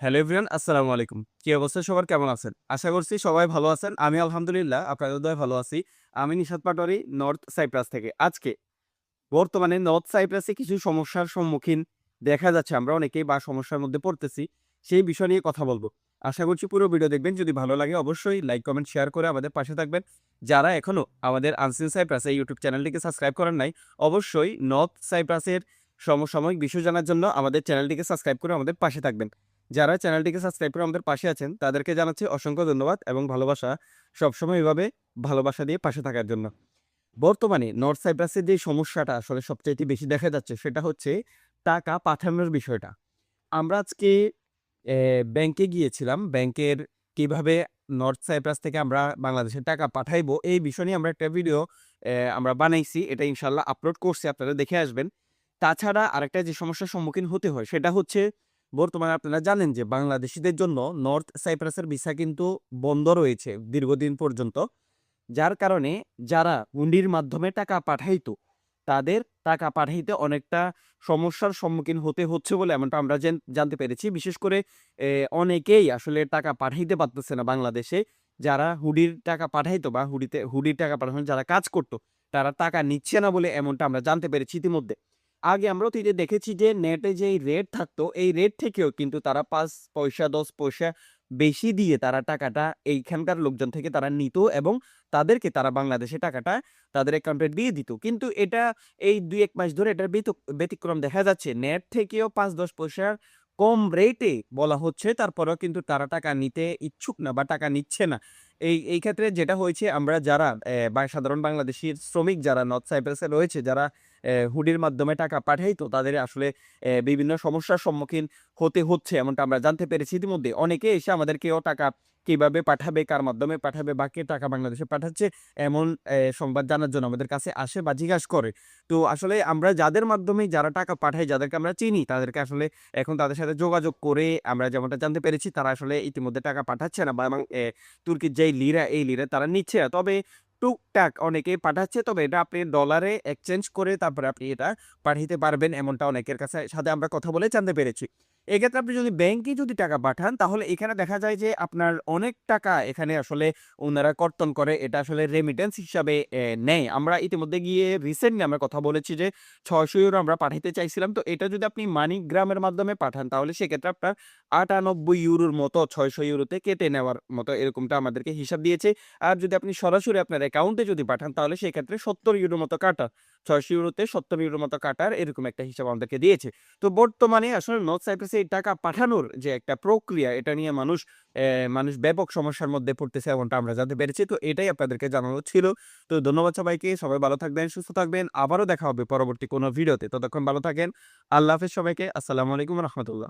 Hello everyone, আসসালামু আলাইকুম। কি অবস্থা সবার, কেমন আছেন? আশা করছি সবাই ভালো আছেন। আমি আলহামদুলিল্লাহ আপনাদের দয়ায় ভালো আছি। আমি নিশাত পাটোয়ারি, নর্থ সাইপ্রাস থেকে। আজকে বর্তমানে নর্থ সাইপ্রাসে কিছু সমস্যার সম্মুখীন দেখা যাচ্ছে, আমরা অনেকেই বা সমস্যার মধ্যে পড়তেছি। সেই বিষয় নিয়ে কথা বলব। আশা করছি পুরো ভিডিও দেখবেন। যদি ভালো লাগে অবশ্যই লাইক, কমেন্ট, শেয়ার করে আমাদের পাশে থাকবেন। যারা এখনো আমাদের আনসিন সাইপ্রাস এই ইউটিউব চ্যানেলটিকে সাবস্ক্রাইব করেন নাই, অবশ্যই নর্থ সাইপ্রাসের সমসাময়িক বিষয় জানার জন্য আমাদের চ্যানেলটিকে সাবস্ক্রাইব করে আমাদের পাশে থাকবেন। যারা চ্যানেলটিকে সাবস্ক্রাইব করে আমাদের পাশে আছেন, তাদেরকে জানাচ্ছি অসংখ্য ধন্যবাদ এবং ভালোবাসা। সবসময় এভাবে ভালোবাসা দিয়ে পাশে থাকার জন্য। বর্তমানে নর্থ সাইপ্রাসের যে সমস্যাটা আসলে সবচাইতে বেশি দেখা যাচ্ছে, সেটা হচ্ছে টাকা পাঠানোর বিষয়টা। আমরা আজকে ব্যাংকে গিয়েছিলাম। ব্যাংকের কিভাবে নর্থ সাইপ্রাস থেকে আমরা বাংলাদেশে টাকা পাঠাইবো, এই বিষয় নিয়ে আমরা একটা ভিডিও আমরা বানাইছি। এটা ইনশাআল্লাহ আপলোড করছি, আপনারা দেখে আসবেন। তাছাড়া আরেকটা যে সমস্যার সম্মুখীন হতে হয়, সেটা হচ্ছে বর্তমানে আপনারা জানেন যে বাংলাদেশীদের জন্য নর্থ সাইপ্রাসের ভিসা কিন্তু বন্ধ রয়েছে দীর্ঘদিন পর্যন্ত। যার কারণে যারা হুন্ডির মাধ্যমে টাকা পাঠাইতো, তাদের টাকা পাঠাইতে অনেকটা সমস্যার সম্মুখীন হতে হচ্ছে বলে এমনটা আমরা জানতে পেরেছি। বিশেষ করে অনেকেই আসলে টাকা পাঠাইতে পারতেছে না বাংলাদেশে। যারা হুডির টাকা পাঠাইতো বা হুডির টাকা পাঠানোর যারা কাজ করত, তারা টাকা নিচ্ছে না বলে এমনটা আমরা জানতে পেরেছি ইতিমধ্যে। আগে আমরাও তো এই যে দেখেছি যে নেটে যেই রেট থাকতো, এই রেট থেকেও কিন্তু তারা ৫ পয়সা ১০ পয়সা বেশি দিয়ে তারা টাকাটা এইখানকার লোকজন থেকে তারা নিত এবং তাদেরকে তারা বাংলাদেশে টাকাটা তাদের অ্যাকাউন্টে দিয়ে দিত। কিন্তু এটা এই ২-১ মাস ধরে এটার ব্যতিক্রম দেখা যাচ্ছে। নেট থেকেও ৫-১০ পয়সা কম রেটে বলা হচ্ছে, তারপরেও কিন্তু তারা টাকা নিতে ইচ্ছুক না বা টাকা নিচ্ছে না। এই ক্ষেত্রে যেটা হয়েছে, আমরা যারা বা সাধারণ বাংলাদেশী শ্রমিক যারা নর্থ সাইপ্রাসে রয়েছে, যারা হুডির মাধ্যমে টাকা পাঠাইতো, তাদের আসলে বিভিন্ন সমস্যার সম্মুখীন হতে হচ্ছে এমনটা আমরা জানতে পেরেছি ইতিমধ্যে। অনেকে এসে আমাদেরকেও টাকা কিভাবে পাঠাবে, কার মাধ্যমে পাঠাবে বা কে টাকা বাংলাদেশে পাঠাচ্ছে, এমন সংবাদ জানার জন্য আমাদের কাছে আসে বা জিজ্ঞাসা করে। তো আসলে আমরা যাদের মাধ্যমে যারা টাকা পাঠাই, যাদেরকে আমরা চিনি, তাদেরকে আসলে এখন তাদের সাথে যোগাযোগ করে আমরা যেমনটা জানতে পেরেছি, তারা আসলে ইতিমধ্যে টাকা পাঠাচ্ছে না বা এবং তুর্কির যেই লিরা, এই লিরা তারা নিচ্ছে না। তবে টুকটাক অনেকেই পাঠাচ্ছে। তবে এটা আপনি ডলারে এক্সচেঞ্জ করে তারপরে আপনি এটা পাঠাইতে পারবেন, এমনটা অনেকের সাথে আমরা কথা বলে জানতে পেরেছি। এক্ষেত্রে আপনি যদি ব্যাংকে যদি টাকা পাঠান, তাহলে এখানে দেখা যায় যে আপনার অনেক টাকা এখানে আসলে উনারা কর্তন করে। এটা আসলে রেমিটেন্স হিসাবে নেয়। আমরা ইতিমধ্যে গিয়ে রিসেন্টলি আমরা কথা বলেছি যে ৬০০ ইউরো আমরা পাঠাইতে চাইছিলাম। তো এটা যদি আপনি মানিগ্রামের মাধ্যমে পাঠান, তাহলে সেক্ষেত্রে আপনার ৯৮ ইউরোর মতো ৬০০ ইউরোতে কেটে নেওয়ার মতো এরকমটা আমাদেরকে হিসাব দিয়েছে। আর যদি আপনি সরাসরি আপনার অ্যাকাউন্টে যদি পাঠান, তাহলে সেক্ষেত্রে ৭০ ইউরোর মতো কাটার, ৬০০ ইউরোতে ৭০ ইউরোর মতো কাটার এরকম একটা হিসাব আমাদেরকে দিয়েছে। তো বর্তমানে আসলে নর্থ সাইপ্রাসে এই টাকা পাঠানোর যে একটা প্রক্রিয়া, এটা নিয়ে মানুষ ব্যাপক সমস্যার মধ্যে পড়তেছে এমনটা আমরা জানতে পেরেছি। তো এটাই আপনাদেরকে জানানো ছিল। তো ধন্যবাদ সবাইকে। সবাই ভালো থাকবেন, সুস্থ থাকবেন। আবারও দেখা হবে পরবর্তী কোনো ভিডিওতে। ততক্ষণ ভালো থাকেন। আল্লাহ হাফেজ সবাইকে। আসসালামু আলাইকুম ওয়া রাহমাতুল্লাহ।